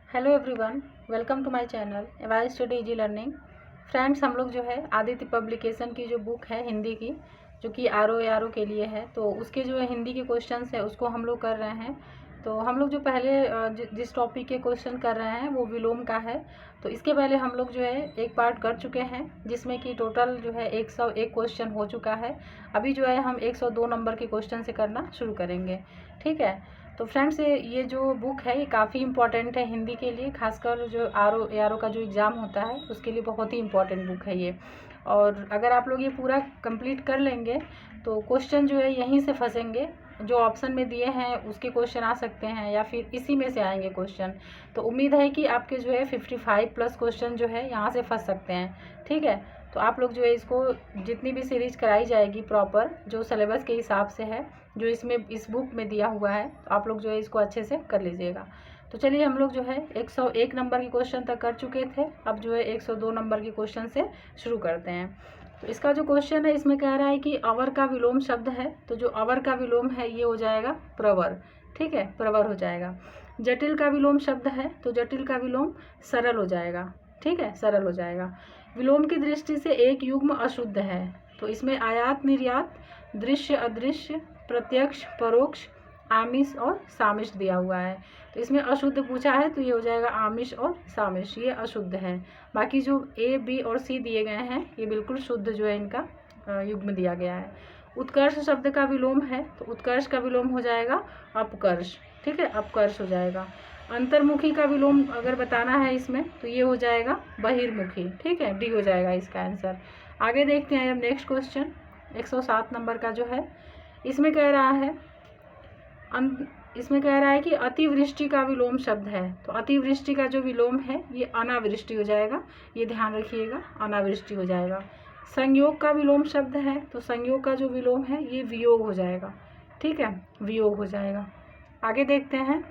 Hello everyone, welcome to my channel AY study easy learning. Friends, हम लोग जो है आदित्य पब्लिकेशन की जो बुक है हिंदी की, जो कि आर ओ के लिए है, तो उसके जो है हिंदी के क्वेश्चंस है उसको हम लोग कर रहे हैं। तो हम लोग जो पहले जिस टॉपिक के क्वेश्चन कर रहे हैं वो विलोम का है। तो इसके पहले हम लोग जो है एक पार्ट कर चुके हैं जिसमें कि टोटल जो है 101 क्वेश्चन हो चुका है। अभी जो है हम 102 नंबर के क्वेश्चन से करना शुरू करेंगे। ठीक है। तो फ्रेंड्स, ये जो बुक है ये काफ़ी इंपॉर्टेंट है हिंदी के लिए, खासकर जो आर ओ का जो एग्ज़ाम होता है उसके लिए बहुत ही इंपॉर्टेंट बुक है ये। और अगर आप लोग ये पूरा कंप्लीट कर लेंगे तो क्वेश्चन जो है यहीं से फंसेंगे। जो ऑप्शन में दिए हैं उसके क्वेश्चन आ सकते हैं या फिर इसी में से आएंगे क्वेश्चन। तो उम्मीद है कि आपके जो है 55 प्लस क्वेश्चन जो है यहाँ से फंस सकते हैं। ठीक है। तो आप लोग जो है इसको जितनी भी सीरीज कराई जाएगी प्रॉपर जो सिलेबस के हिसाब से है, जो इसमें इस बुक में दिया हुआ है, तो आप लोग जो है इसको अच्छे से कर लीजिएगा। तो चलिए, हम लोग जो है 101 नंबर के क्वेश्चन तक कर चुके थे। अब जो है 102 नंबर के क्वेश्चन से शुरू करते हैं। तो इसका जो क्वेश्चन है इसमें कह रहा है कि अवर का विलोम शब्द है, तो जो अवर का विलोम है ये हो जाएगा प्रवर। ठीक है, प्रवर हो जाएगा। जटिल का विलोम शब्द है तो जटिल का विलोम सरल हो जाएगा। ठीक है, सरल हो जाएगा। विलोम की दृष्टि से एक युग्म अशुद्ध है, तो इसमें आयात निर्यात, दृश्य अदृश्य, प्रत्यक्ष परोक्ष, आमिष और सामिष दिया हुआ है। तो इसमें अशुद्ध पूछा है तो ये हो जाएगा आमिष और सामिष, ये अशुद्ध है। बाकी जो ए बी और सी दिए गए हैं ये बिल्कुल शुद्ध जो है इनका युग्म दिया गया है। उत्कर्ष शब्द का विलोम है तो उत्कर्ष का विलोम हो जाएगा अपकर्ष। ठीक है, अपकर्ष हो जाएगा। अंतर्मुखी का विलोम अगर बताना है इसमें तो ये हो जाएगा बहिर्मुखी। ठीक है, डी हो जाएगा इसका आंसर। आगे देखते हैं अब नेक्स्ट क्वेश्चन 107 नंबर का जो है। इसमें कह रहा है कि अतिवृष्टि का विलोम शब्द है, तो अतिवृष्टि का जो विलोम है ये अनावृष्टि हो जाएगा। ये ध्यान रखिएगा, अनावृष्टि हो जाएगा। संयोग का विलोम शब्द है तो संयोग का जो विलोम है ये वियोग हो जाएगा। ठीक है, वियोग हो जाएगा। आगे देखते हैं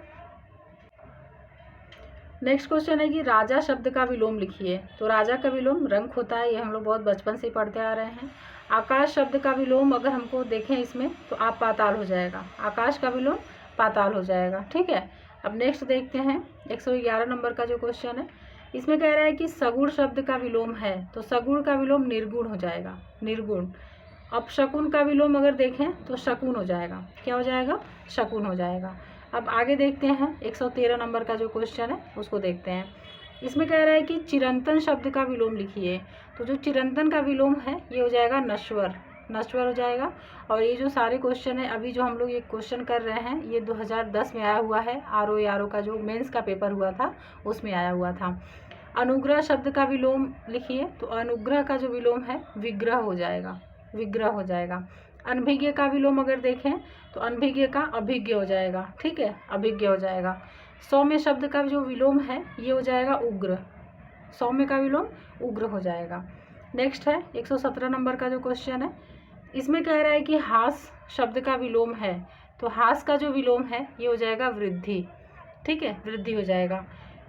नेक्स्ट क्वेश्चन है कि राजा शब्द का विलोम लिखिए। तो राजा का विलोम रंक होता है, ये हम लोग बहुत बचपन से पढ़ते आ रहे हैं। आकाश शब्द का विलोम अगर हमको देखें इसमें तो आप पाताल हो जाएगा। आकाश का विलोम पाताल हो जाएगा। ठीक है। अब नेक्स्ट देखते हैं 111 नंबर का जो क्वेश्चन है। इसमें कह रहा है कि सगुण शब्द का विलोम है तो सगुण का विलोम निर्गुण हो जाएगा, निर्गुण। अब शकुन का विलोम अगर देखें तो शकुन हो जाएगा। क्या हो जाएगा? शकुन हो जाएगा। अब आगे देखते हैं 113 नंबर का जो क्वेश्चन है उसको देखते हैं। इसमें कह रहा है कि चिरंतन शब्द का विलोम लिखिए। तो जो चिरंतन का विलोम है ये हो जाएगा नश्वर, नश्वर हो जाएगा। और ये जो सारे क्वेश्चन है अभी जो हम लोग ये क्वेश्चन कर रहे हैं ये 2010 में आया हुआ है। आर ओ का जो मेंस का पेपर हुआ था उसमें आया हुआ था। अनुग्रह शब्द का विलोम लिखिए। तो अनुग्रह का जो विलोम है विग्रह हो जाएगा, विग्रह हो जाएगा। अनभिज्ञ का विलोम अगर देखें तो अनभिज्ञ का अभिज्ञ हो जाएगा। ठीक है, अभिज्ञ हो जाएगा। सौम्य शब्द का जो विलोम है ये हो जाएगा उग्र, सौम्य का विलोम उग्र हो जाएगा। नेक्स्ट है 117 नंबर का जो क्वेश्चन है। इसमें कह रहा है कि हास शब्द का विलोम है तो हास का जो विलोम है ये हो जाएगा वृद्धि। ठीक है, वृद्धि हो जाएगा।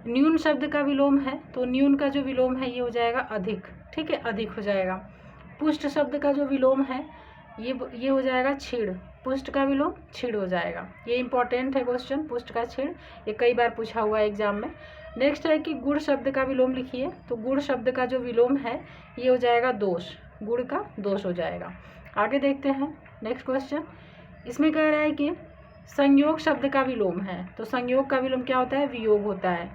न्यून शब्द का विलोम है तो न्यून का जो विलोम है ये हो जाएगा अधिक। ठीक है, अधिक हो जाएगा। पुष्ट शब्द का जो विलोम है ये हो जाएगा छिड़, पुष्ट का विलोम छिड़ हो जाएगा। ये इंपॉर्टेंट है क्वेश्चन, पुष्ट का छिड़, ये कई बार पूछा हुआ है एग्जाम में। नेक्स्ट है कि गुड़ शब्द का विलोम लिखिए। तो गुड़ शब्द का जो विलोम है ये हो जाएगा दोष, गुड़ का दोष हो जाएगा। आगे देखते हैं नेक्स्ट क्वेश्चन। इसमें कह रहा है कि संयोग शब्द का विलोम है तो संयोग का विलोम क्या होता है? वियोग होता है।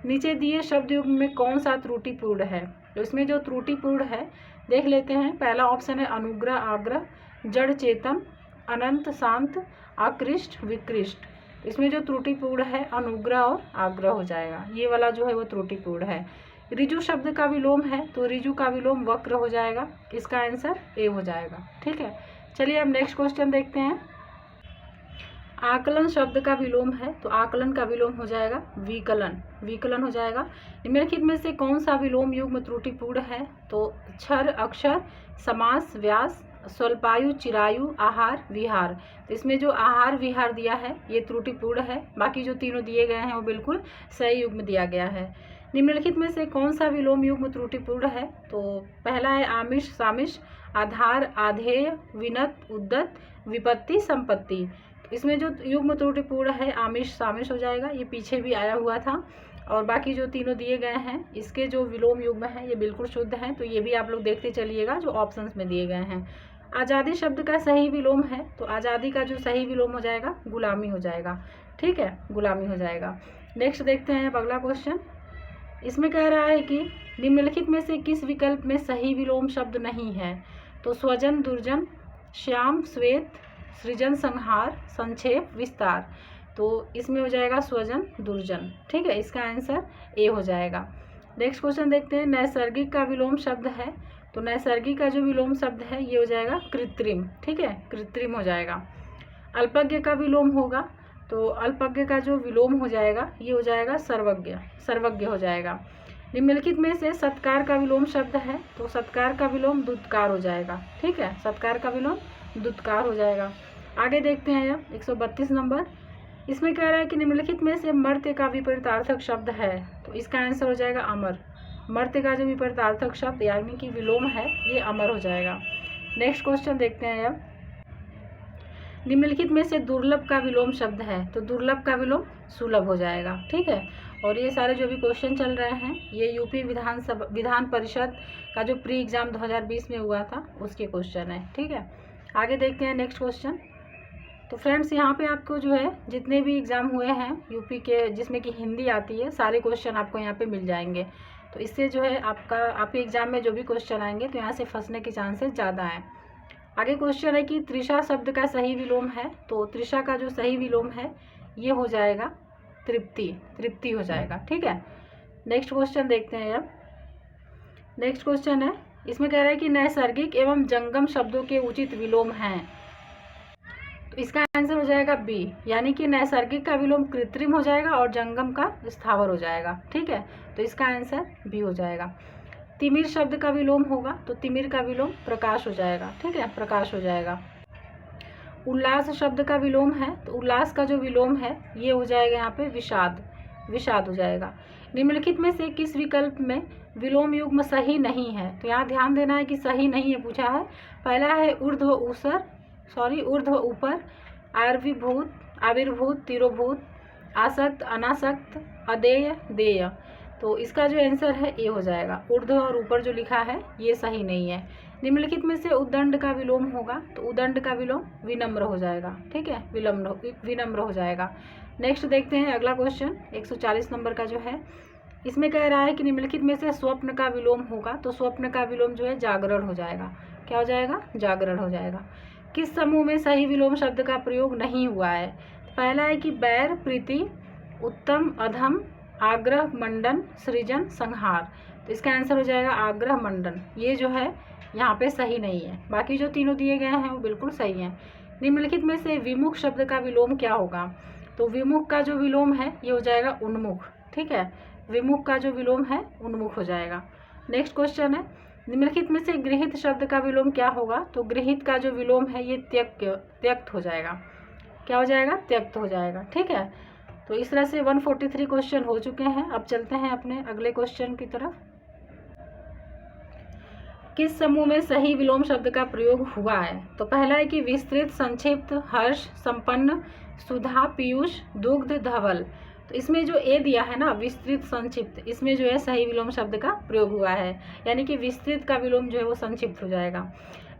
नीचे दिए शब्द युग्म में कौन सा त्रुटिपूर्ण है? तो इसमें जो त्रुटिपूर्ण है देख लेते हैं। पहला ऑप्शन है अनुग्रह आग्रह, जड़ चेतन, अनंत शांत, आकृष्ट विकृष्ट। इसमें जो त्रुटिपूर्ण है अनुग्रह और आग्रह हो जाएगा। ये वाला जो है वो त्रुटिपूर्ण है। ऋजु शब्द का विलोम है तो ऋजु का विलोम वक्र हो जाएगा। इसका आंसर ए हो जाएगा। ठीक है, चलिए अब नेक्स्ट क्वेश्चन देखते हैं। आकलन शब्द का विलोम है तो आकलन का विलोम हो जाएगा विकलन, विकलन हो जाएगा। निम्नलिखित में से कौन सा विलोम युग्म त्रुटिपूर्ण है? तो क्षर अक्षर, समास व्यास, स्वल्पायु चिरायु, आहार विहार। तो इसमें जो आहार विहार दिया है ये त्रुटिपूर्ण है। बाकी जो तीनों दिए गए हैं वो बिल्कुल सही युग्म दिया गया है। निम्नलिखित में से कौन सा विलोम युग्म त्रुटिपूर्ण है? तो पहला है आमिष सामिष, आधार आधेय, विनत उद्दत, विपत्ति संपत्ति। इसमें जो युग्म त्रुटिपूर्ण है आमिष सामिष हो जाएगा। ये पीछे भी आया हुआ था। और बाकी जो तीनों दिए गए हैं इसके जो विलोम युग्म हैं ये बिल्कुल शुद्ध हैं, तो ये भी आप लोग देखते चलिएगा जो ऑप्शंस में दिए गए हैं। आज़ादी शब्द का सही विलोम है, तो आज़ादी का जो सही विलोम हो जाएगा गुलामी हो जाएगा। ठीक है, गुलामी हो जाएगा। नेक्स्ट देखते हैं अब अगला क्वेश्चन। इसमें कह रहा है कि निम्नलिखित में से किस विकल्प में सही विलोम शब्द नहीं है? तो स्वजन दुर्जन, श्याम श्वेत, सृजन संहार, संक्षेप विस्तार। तो इसमें हो जाएगा स्वजन दुर्जन। ठीक है, इसका आंसर ए हो जाएगा। नेक्स्ट क्वेश्चन देखते हैं। नैसर्गिक का विलोम शब्द है, तो नैसर्गिक का जो विलोम शब्द है ये हो जाएगा कृत्रिम। ठीक है, कृत्रिम हो जाएगा। अल्पज्ञ का विलोम होगा, तो अल्पज्ञ का जो विलोम हो जाएगा ये हो जाएगा सर्वज्ञ, सर्वज्ञ हो जाएगा। निम्नलिखित में से सत्कार का विलोम शब्द है, तो सत्कार का विलोम दुत्कार हो जाएगा। ठीक है, सत्कार का विलोम दुत्कार हो जाएगा। आगे देखते हैं अब 132 नंबर। इसमें कह रहा है कि निम्नलिखित में से मर्त्य का विपरीतार्थक शब्द है, तो इसका आंसर हो जाएगा अमर। मर्त्य का जो विपरीतार्थक शब्द यानी कि विलोम है ये अमर हो जाएगा। नेक्स्ट क्वेश्चन देखते हैं अब। निम्नलिखित में से दुर्लभ का विलोम शब्द है, तो दुर्लभ का विलोम सुलभ हो जाएगा। ठीक है, और ये सारे जो भी क्वेश्चन चल रहे हैं ये यूपी विधान परिषद का जो प्री एग्जाम 2020 में हुआ था उसके क्वेश्चन है। ठीक है, आगे देखते हैं नेक्स्ट क्वेश्चन। तो फ्रेंड्स यहाँ पे आपको जो है जितने भी एग्ज़ाम हुए हैं यूपी के जिसमें कि हिंदी आती है सारे क्वेश्चन आपको यहाँ पे मिल जाएंगे। तो इससे जो है आपके एग्ज़ाम में जो भी क्वेश्चन आएंगे तो यहाँ से फंसने के चांसेस ज़्यादा हैं। आगे क्वेश्चन है कि तृषा शब्द का सही विलोम है, तो तृषा का जो सही विलोम है ये हो जाएगा तृप्ति, तृप्ति हो जाएगा। ठीक है, नेक्स्ट क्वेश्चन देखते हैं अब। नेक्स्ट क्वेश्चन है, इसमें कह रहा है कि नैसर्गिक एवं जंगम शब्दों के उचित विलोम हैं, तो इसका आंसर हो जाएगा बी, यानी कि नैसर्गिक का विलोम कृत्रिम हो जाएगा और जंगम का स्थावर हो जाएगा। ठीक है, तो इसका आंसर बी हो जाएगा। तिमिर शब्द का विलोम होगा, तो तिमिर का विलोम प्रकाश हो जाएगा। ठीक है, प्रकाश हो जाएगा। उल्लास शब्द का विलोम है, तो उल्लास का जो विलोम है ये हो जाएगा यहाँ पे विषाद, विषाद हो जाएगा। निम्नलिखित में से किस विकल्प में विलोम युग्म सही नहीं है? तो यहाँ ध्यान देना है कि सही नहीं है पूछा है। पहला है ऊर्ध्व ऊर्ध्व ऊपर, आविर्भूत तिरोभूत, आसक्त अनासक्त, अदेय देय। तो इसका जो आंसर है ए हो जाएगा। ऊर्ध्व और ऊपर जो लिखा है ये सही नहीं है। निम्नलिखित में से उद्दंड का विलोम होगा, तो उद्दंड का विलोम विनम्र हो जाएगा। ठीक है, विनम्र हो जाएगा। नेक्स्ट देखते हैं अगला क्वेश्चन 140 नंबर का जो है। इसमें कह रहा है कि निम्नलिखित में से स्वप्न का विलोम होगा, तो स्वप्न का विलोम जो है जागरण हो जाएगा। क्या हो जाएगा? जागरण हो जाएगा। किस समूह में सही विलोम शब्द का प्रयोग नहीं हुआ है? पहला है कि बैर, प्रीति, उत्तम, अधम, आग्रह, मंडन, सृजन, संहार। तो इसका आंसर हो जाएगा आग्रह मंडन। ये जो है यहाँ पे सही नहीं है, बाकी जो तीनों दिए गए हैं वो बिल्कुल सही हैं। निम्नलिखित में से विमुख शब्द का विलोम क्या होगा? तो विमुख का जो विलोम है ये हो जाएगा उन्मुख। ठीक है, विमुख का जो विलोम है उन्मुख हो जाएगा। नेक्स्ट क्वेश्चन है, निम्नलिखित में से गृहीत शब्द का विलोम क्या होगा? तो गृहीत का जो विलोम है ये त्यक्त हो जाएगा। क्या हो जाएगा? त्यक्त हो जाएगा। ठीक है, तो इस तरह से 143 क्वेश्चन हो चुके हैं। अब चलते हैं अपने अगले क्वेश्चन की तरफ। किस समूह में सही विलोम शब्द का प्रयोग हुआ है? तो पहला है कि विस्तृत, संक्षिप्त, हर्ष, संपन्न, सुधा, पीयूष, दुग्ध, धवल। तो इसमें जो ए दिया है ना विस्तृत संक्षिप्त, इसमें जो है सही विलोम शब्द का प्रयोग हुआ है, यानी कि विस्तृत का विलोम जो है वो संक्षिप्त हो जाएगा।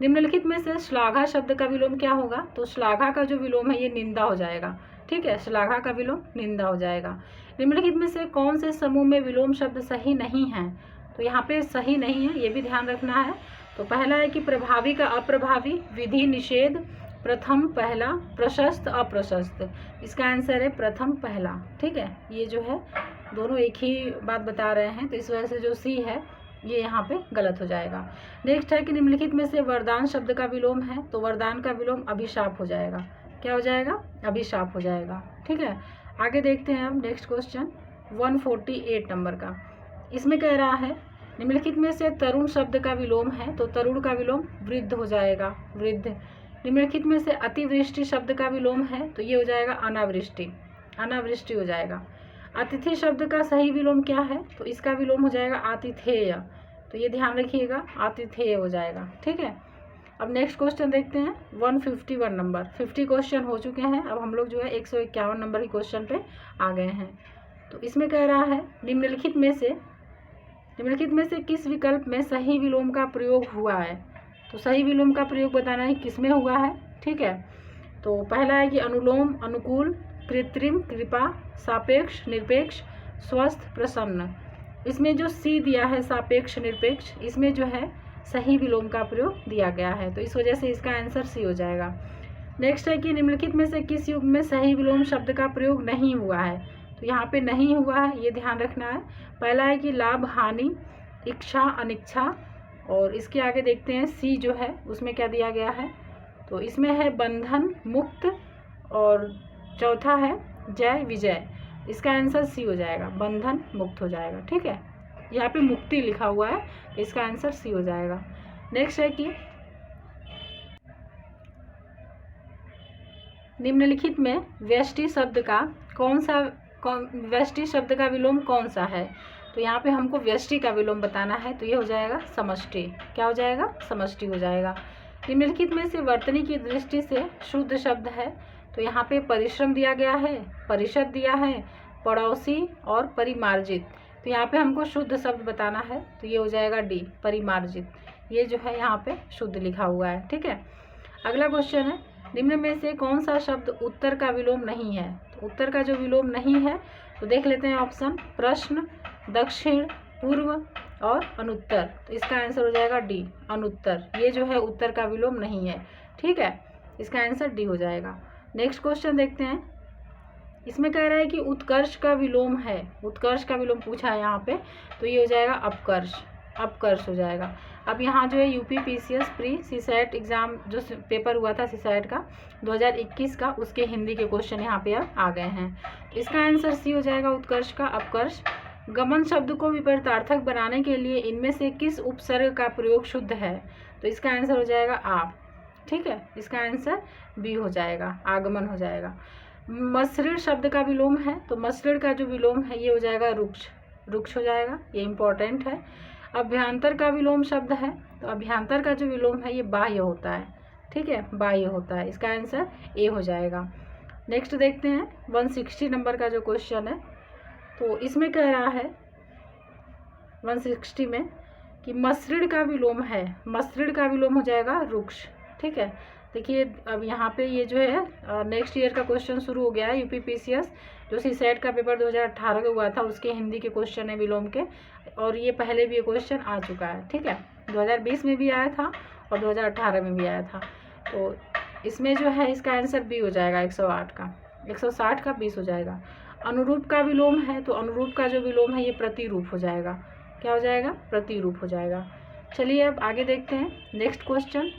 निम्नलिखित में से श्लाघा शब्द का विलोम क्या होगा? तो श्लाघा का जो विलोम है ये निंदा हो जाएगा। ठीक है, श्लाघा का विलोम निंदा हो जाएगा। निम्नलिखित में से कौन से समूह में विलोम शब्द सही नहीं है? तो यहाँ पे सही नहीं है, ये भी ध्यान रखना है। तो पहला है कि प्रभावी का अप्रभावी, विधि निषेध, प्रथम पहला, प्रशस्त अप्रशस्त। इसका आंसर है प्रथम पहला। ठीक है, ये जो है दोनों एक ही बात बता रहे हैं, तो इस वजह से जो सी है ये यहाँ पे गलत हो जाएगा। नेक्स्ट है कि निम्नलिखित में से वरदान शब्द का विलोम है, तो वरदान का विलोम अभिशाप हो जाएगा। क्या हो जाएगा? अभिशाप हो जाएगा। ठीक है, आगे देखते हैं अब नेक्स्ट क्वेश्चन 148 नंबर का। इसमें कह रहा है निम्नलिखित में से तरुण शब्द का विलोम है, तो तरुण का विलोम वृद्ध हो जाएगा, वृद्ध। निम्नलिखित में से अतिवृष्टि शब्द का विलोम है, तो ये हो जाएगा अनावृष्टि, अनावृष्टि हो जाएगा। अतिथि शब्द का सही विलोम क्या है? तो इसका विलोम हो जाएगा आतिथेय। तो ये ध्यान रखिएगा, आतिथेय हो जाएगा। ठीक है, अब नेक्स्ट क्वेश्चन देखते हैं 151 नंबर। 50 क्वेश्चन हो चुके हैं, अब हम लोग जो है 151 नंबर के क्वेश्चन पे आ गए हैं। तो इसमें कह रहा है निम्नलिखित में से किस विकल्प में सही विलोम का प्रयोग हुआ है। तो सही विलोम का प्रयोग बताना है किस में हुआ है। ठीक है, तो पहला है कि अनुलोम, अनुकूल, कृत्रिम, कृपा, सापेक्ष, निरपेक्ष, स्वस्थ, प्रसन्न। इसमें जो सी दिया है सापेक्ष निरपेक्ष, इसमें जो है सही विलोम का प्रयोग दिया गया है, तो इस वजह से इसका आंसर सी हो जाएगा। नेक्स्ट है कि निम्नलिखित में से किस युग में सही विलोम शब्द का प्रयोग नहीं हुआ है। तो यहाँ पे नहीं हुआ है, ये ध्यान रखना है। पहला है कि लाभ, हानि, इच्छा, अनिच्छा, और इसके आगे देखते हैं सी जो है उसमें क्या दिया गया है। तो इसमें है बंधन, मुक्त, और चौथा है जय, विजय। इसका आंसर सी हो जाएगा, बंधन मुक्त हो जाएगा। ठीक है, यहाँ पे मुक्ति लिखा हुआ है, तो इसका आंसर सी हो जाएगा। नेक्स्ट है कि निम्नलिखित में व्यष्टि शब्द का व्यष्टि शब्द का विलोम कौन सा है। तो यहाँ पे हमको व्यष्टि का विलोम बताना है, तो ये हो जाएगा समष्टि। क्या हो जाएगा, समष्टि हो जाएगा। निम्नलिखित में से वर्तनी की दृष्टि से शुद्ध शब्द है। तो यहाँ पे परिश्रम दिया गया है, परिषद दिया है, पड़ोसी और परिमार्जित। तो यहाँ पे हमको शुद्ध शब्द बताना है, तो ये हो जाएगा डी, परिमार्जित। ये जो है यहाँ पे शुद्ध लिखा हुआ है। ठीक है, अगला क्वेश्चन है निम्न में से कौन सा शब्द उत्तर का विलोम नहीं है। तो उत्तर का जो विलोम नहीं है तो देख लेते हैं ऑप्शन, प्रश्न, दक्षिण, पूर्व और अनुत्तर। तो इसका आंसर हो जाएगा डी, अनुत्तर। ये जो है उत्तर का विलोम नहीं है। ठीक है, इसका आंसर डी हो जाएगा। नेक्स्ट क्वेश्चन देखते हैं। इसमें कह रहा है कि उत्कर्ष का विलोम है, उत्कर्ष का विलोम पूछा है यहाँ पे, तो ये हो जाएगा अपकर्ष, अपकर्ष हो जाएगा। अब यहाँ जो है UP PCS pre CSAT exam जो पेपर हुआ था सीसैट का 2021 का, उसके हिंदी के क्वेश्चन यहाँ पे अब आ गए हैं। तो इसका आंसर सी हो जाएगा, उत्कर्ष का अपकर्ष। गमन शब्द को विपरीतार्थक बनाने के लिए इनमें से किस उपसर्ग का प्रयोग शुद्ध है। तो इसका आंसर हो जाएगा आप। ठीक है, इसका आंसर बी हो जाएगा, आगमन हो जाएगा। मसृण शब्द का विलोम है, तो मसृण का जो विलोम है ये हो जाएगा रुक्ष, रुक्ष हो जाएगा, ये इंपॉर्टेंट है। अभ्यांतर का विलोम शब्द है, तो अभ्यांतर का जो विलोम है ये बाह्य होता है। ठीक है, बाह्य होता है, इसका आंसर ए हो जाएगा। नेक्स्ट देखते हैं 160 नंबर का जो क्वेश्चन है। तो इसमें कह रहा है 160 में कि मसृण का विलोम है, मसृण का विलोम हो जाएगा रुक्ष। ठीक है, देखिए अब यहाँ पे ये जो है नेक्स्ट ईयर का क्वेश्चन शुरू हो गया है। यूपी पीसीएस जो सीसैट का पेपर 2018 में हुआ था उसके हिंदी के क्वेश्चन है विलोम के, और ये पहले भी ये क्वेश्चन आ चुका है। ठीक है, 2020 में भी आया था और 2018 में भी आया था। तो इसमें जो है इसका आंसर बी हो जाएगा, 108 का, 160 का 20 हो जाएगा। अनुरूप का विलोम है, तो अनुरूप का जो विलोम है ये प्रतिरूप हो जाएगा। क्या हो जाएगा, प्रतिरूप हो जाएगा। चलिए अब आगे देखते हैं नेक्स्ट क्वेश्चन।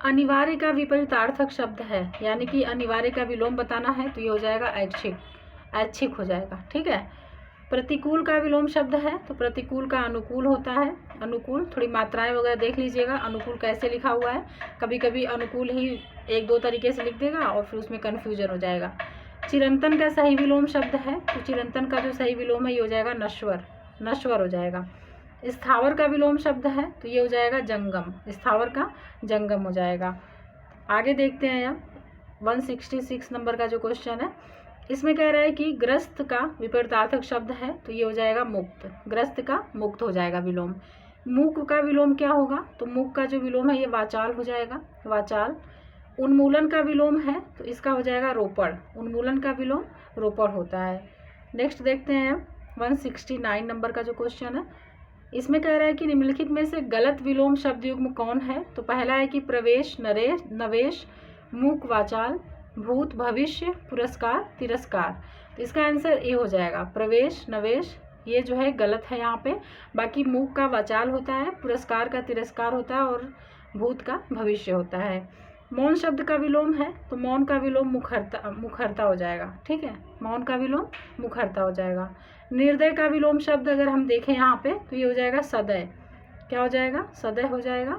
अनिवार्य का विपरीतार्थक शब्द है, यानी कि अनिवार्य का विलोम बताना है, तो ये हो जाएगा ऐच्छिक, ऐच्छिक हो जाएगा। ठीक है, प्रतिकूल का विलोम शब्द है, तो प्रतिकूल का अनुकूल होता है। अनुकूल, थोड़ी मात्राएं वगैरह देख लीजिएगा, अनुकूल कैसे लिखा हुआ है। कभी कभी अनुकूल ही एक दो तरीके से लिख देगा और फिर उसमें कन्फ्यूजन हो जाएगा। चिरंतन का सही विलोम शब्द है, तो चिरंतन का जो सही विलोम है ये हो जाएगा नश्वर, नश्वर हो जाएगा। स्थावर का विलोम शब्द है, तो ये हो जाएगा जंगम, स्थावर का जंगम हो जाएगा। आगे देखते हैं अब 166 नंबर का जो क्वेश्चन है। इसमें कह रहा है कि ग्रस्त का विपरीतार्थक शब्द है, तो ये हो जाएगा मुक्त, ग्रस्त का मुक्त हो जाएगा विलोम। मूक का विलोम क्या होगा, तो मूक का जो विलोम है ये वाचाल हो जाएगा, वाचाल। उन्मूलन का विलोम है, तो इसका हो जाएगा रोपड़, उन्मूलन का विलोम रोपड़ होता है। नेक्स्ट देखते हैं अब 169 नंबर का जो क्वेश्चन है। इसमें कह रहा है कि निम्नलिखित में से गलत विलोम शब्द युग्म कौन है। तो पहला है कि प्रवेश, नरेश, नवेश, मूक, वाचाल, भूत, भविष्य, पुरस्कार, तिरस्कार। तो इसका आंसर ए हो जाएगा, प्रवेश, नवेश, ये जो है गलत है यहाँ पे। बाकी मूक का वाचाल होता है, पुरस्कार का तिरस्कार होता है और भूत का भविष्य होता है। मौन शब्द का विलोम है, तो मौन का विलोम मुखरता, मुखरता हो जाएगा। ठीक है, मौन का विलोम मुखरता हो जाएगा। निर्दय का विलोम शब्द अगर हम देखें यहाँ पे, तो ये हो जाएगा सदय। क्या हो जाएगा, सदय हो जाएगा।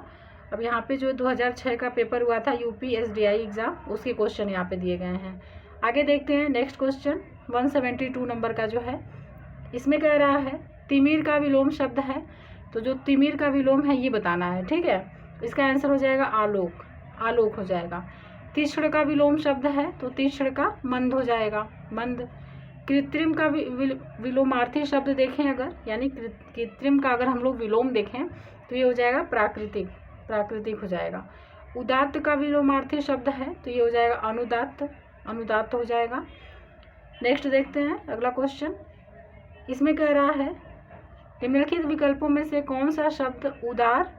अब यहाँ पे जो 2006 का पेपर हुआ था यूपी एसडीआई एग्ज़ाम, उसके क्वेश्चन यहाँ पे दिए गए हैं। आगे देखते हैं नेक्स्ट क्वेश्चन 172 नंबर का जो है। इसमें कह रहा है तिमिर का विलोम शब्द है, तो जो तिमिर का विलोम है ये बताना है। ठीक है, इसका आंसर हो जाएगा आलोक, आलोक हो जाएगा। तीक्ष्ण का विलोम शब्द है तो तीक्ष्ण का मंद हो जाएगा, मंद। कृत्रिम का विलोमार्थी शब्द देखें अगर, यानी कृत्रिम का अगर हम लोग विलोम देखें तो ये हो जाएगा प्राकृतिक, प्राकृतिक हो जाएगा। उदात्त का विलोमार्थी शब्द है तो ये हो जाएगा अनुदात्त, अनुदात्त हो जाएगा। नेक्स्ट देखते हैं अगला क्वेश्चन। इसमें कह रहा है निम्नलिखित विकल्पों में से कौन सा शब्द उदार,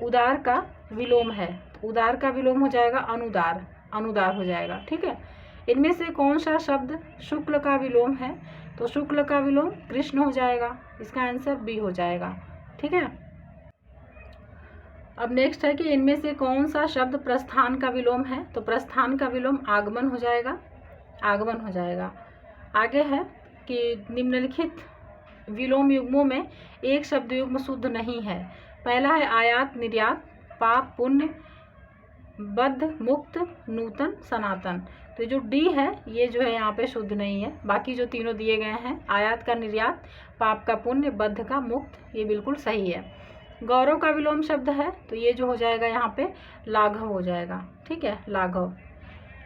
उदार का विलोम है। तो उदार का विलोम हो जाएगा अनुदार, अनुदार हो जाएगा, ठीक है। इनमें से कौन सा शब्द शुक्ल का विलोम है। तो शुक्ल का विलोम कृष्ण हो जाएगा, इसका आंसर बी हो जाएगा, ठीक है। अब नेक्स्ट है कि इनमें से कौन सा शब्द प्रस्थान का विलोम है। तो प्रस्थान का विलोम आगमन हो जाएगा, आगमन हो जाएगा। आगे है कि निम्नलिखित विलोम युग्मों में एक शब्द युग्म शुद्ध नहीं है। पहला है आयात निर्यात, पाप पुण्य, बद्ध मुक्त, नूतन सनातन। तो जो डी है ये जो है यहाँ पे शुद्ध नहीं है, बाकी जो तीनों दिए गए हैं आयात का निर्यात, पाप का पुण्य, बद्ध का मुक्त, ये बिल्कुल सही है। गौरव का विलोम शब्द है तो ये जो हो जाएगा यहाँ पे लाघव हो जाएगा, ठीक है, लाघव।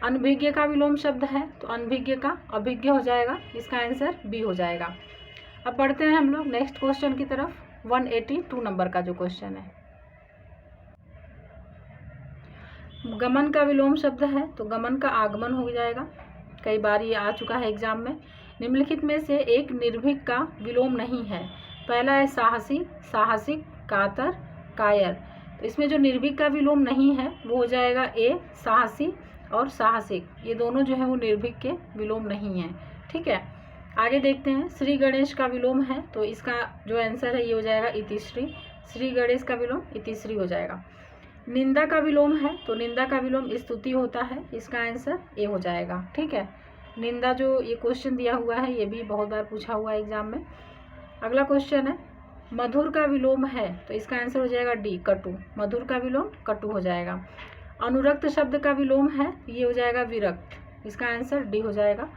अनभिज्ञ का विलोम शब्द है तो अनभिज्ञ का अभिज्ञ हो जाएगा, इसका आंसर बी हो जाएगा। अब बढ़ते हैं हम लोग नेक्स्ट क्वेश्चन की तरफ, 182 नंबर का जो क्वेश्चन है। गमन का विलोम शब्द है तो गमन का आगमन हो जाएगा, कई बार ये आ चुका है एग्जाम में। निम्नलिखित में से एक निर्भीक का विलोम नहीं है। पहला है साहसी, साहसिक, कातर, कायर। तो इसमें जो निर्भीक का विलोम नहीं है वो हो जाएगा ए साहसी और साहसिक, ये दोनों जो है वो निर्भीक के विलोम नहीं है, ठीक है। आगे देखते हैं श्री गणेश का विलोम है तो इसका जो आंसर है ये हो जाएगा इतिश्री, श्री गणेश का विलोम इतिश्री हो जाएगा। निंदा का विलोम है तो निंदा का विलोम स्तुति होता है, इसका आंसर ए हो जाएगा, ठीक है। निंदा जो ये क्वेश्चन दिया हुआ है ये भी बहुत बार पूछा हुआ है एग्जाम में। अगला क्वेश्चन है मधुर का विलोम है तो इसका आंसर हो जाएगा डी कटु, मधुर का विलोम कटु हो जाएगा। अनुरक्त शब्द का विलोम है ये हो जाएगा विरक्त, इसका आंसर डी हो जाएगा।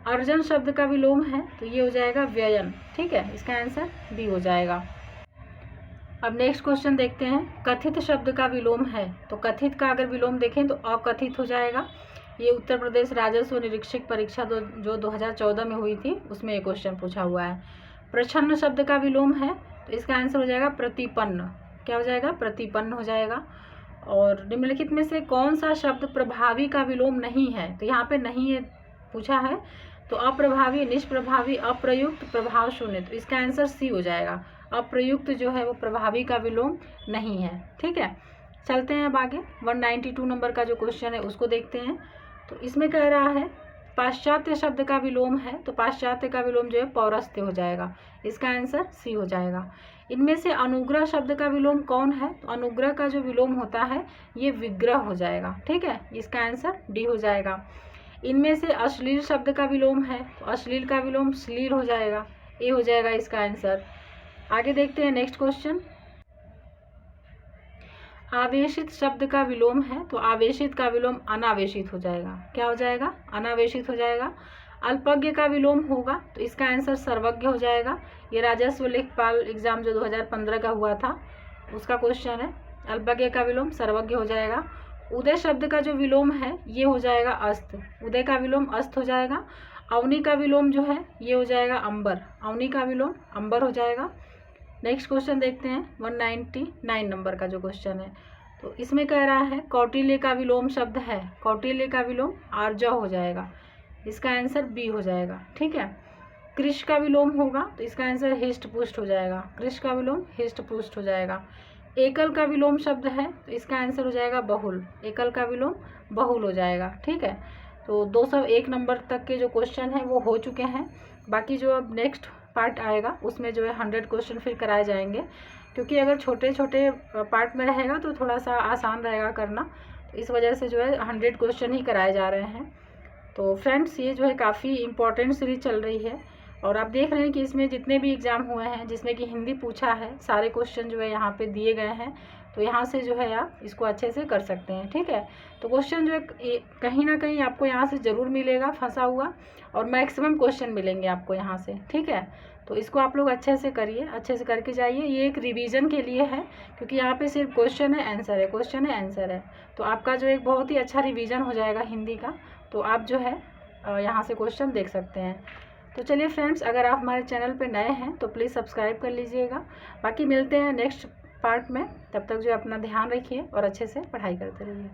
अर्जन शब्द का विलोम है तो ये हो जाएगा व्ययन, ठीक है, इसका आंसर बी हो जाएगा। अब नेक्स्ट क्वेश्चन देखते हैं कथित शब्द का विलोम है तो कथित का अगर विलोम देखें तो अकथित हो जाएगा। ये उत्तर प्रदेश राजस्व निरीक्षक परीक्षा जो 2014 में हुई थी उसमें ये क्वेश्चन पूछा हुआ है। प्रच्छन्न शब्द का विलोम है तो इसका आंसर हो जाएगा प्रतिपन्न, क्या हो जाएगा, प्रतिपन्न हो जाएगा। और निम्नलिखित में से कौन सा शब्द प्रभावी का विलोम नहीं है। तो यहाँ पे नहीं है पूछा है तो अप्रभावी, निष्प्रभावी, अप्रयुक्त, प्रभाव शून्य, तो इसका आंसर सी हो जाएगा। अप्रयुक्त जो है वो प्रभावी का विलोम नहीं है, ठीक है। चलते हैं अब आगे 192 नंबर का जो क्वेश्चन है उसको देखते हैं। तो इसमें कह रहा है पाश्चात्य शब्द का विलोम है तो पाश्चात्य का विलोम जो है पौरस्त्य हो जाएगा, इसका आंसर सी हो जाएगा। इनमें से अनुग्रह शब्द का विलोम कौन है। तो अनुग्रह का जो विलोम होता है ये विग्रह हो जाएगा, ठीक है, इसका आंसर डी हो जाएगा। इनमें से अश्लील शब्द का विलोम है तो अश्लील का विलोम श्लील हो जाएगा, ए हो जाएगा इसका आंसर। आगे देखते हैं नेक्स्ट क्वेश्चन। आवेशित शब्द का विलोम है तो आवेशित का विलोम अनावेशित हो जाएगा, क्या हो जाएगा, अनावेशित हो जाएगा। अल्पज्ञ का विलोम होगा तो इसका आंसर सर्वज्ञ हो जाएगा। ये राजस्व लेखपाल एग्जाम जो 2015 का हुआ था उसका क्वेश्चन है, अल्पज्ञ का विलोम सर्वज्ञ हो जाएगा। उदय शब्द का जो विलोम है ये हो जाएगा अस्त, उदय का विलोम अस्त हो जाएगा। अवनी का विलोम जो है ये हो जाएगा अंबर, अवनी का विलोम अंबर हो जाएगा। नेक्स्ट क्वेश्चन देखते हैं 199 नंबर का जो क्वेश्चन है। तो इसमें कह रहा है कौटिल्य का विलोम शब्द है, कौटिल्य का विलोम आर्य हो जाएगा, इसका आंसर बी हो जाएगा, ठीक है। कृष का विलोम होगा तो इसका आंसर हिष्ट पुष्ट हो जाएगा, कृष का विलोम हिष्ट पुष्ट हो जाएगा। एकल का विलोम शब्द है तो इसका आंसर हो जाएगा बहुल, एकल का विलोम बहुल हो जाएगा, ठीक है। तो 201 नंबर तक के जो क्वेश्चन हैं वो हो चुके हैं। बाकी जो अब नेक्स्ट पार्ट आएगा उसमें जो है 100 क्वेश्चन फिर कराए जाएंगे, क्योंकि अगर छोटे छोटे पार्ट में रहेगा तो थोड़ा सा आसान रहेगा करना, तो इस वजह से जो है 100 क्वेश्चन ही कराए जा रहे हैं। तो फ्रेंड्स ये जो है काफ़ी इम्पोर्टेंट सीरीज चल रही है और आप देख रहे हैं कि इसमें जितने भी एग्ज़ाम हुए हैं जिसमें कि हिंदी पूछा है सारे क्वेश्चन जो है यहाँ पे दिए गए हैं तो यहाँ से जो है आप इसको अच्छे से कर सकते हैं। ठीक है, तो क्वेश्चन जो है कहीं ना कहीं आपको यहाँ से ज़रूर मिलेगा फंसा हुआ, और मैक्सिमम क्वेश्चन मिलेंगे आपको यहाँ से। ठीक है, तो इसको आप लोग अच्छे से करिए, अच्छे से करके जाइए। ये एक रिवीजन के लिए है, क्योंकि यहाँ पे सिर्फ क्वेश्चन है आंसर है, क्वेश्चन है आंसर है। तो आपका जो एक बहुत ही अच्छा रिवीजन हो जाएगा हिंदी का। तो आप जो है यहाँ से क्वेश्चन देख सकते हैं। तो चलिए फ्रेंड्स, अगर आप हमारे चैनल पे नए हैं तो प्लीज़ सब्सक्राइब कर लीजिएगा। बाकी मिलते हैं नेक्स्ट पार्ट में, तब तक जो अपना ध्यान रखिए और अच्छे से पढ़ाई करते रहिए।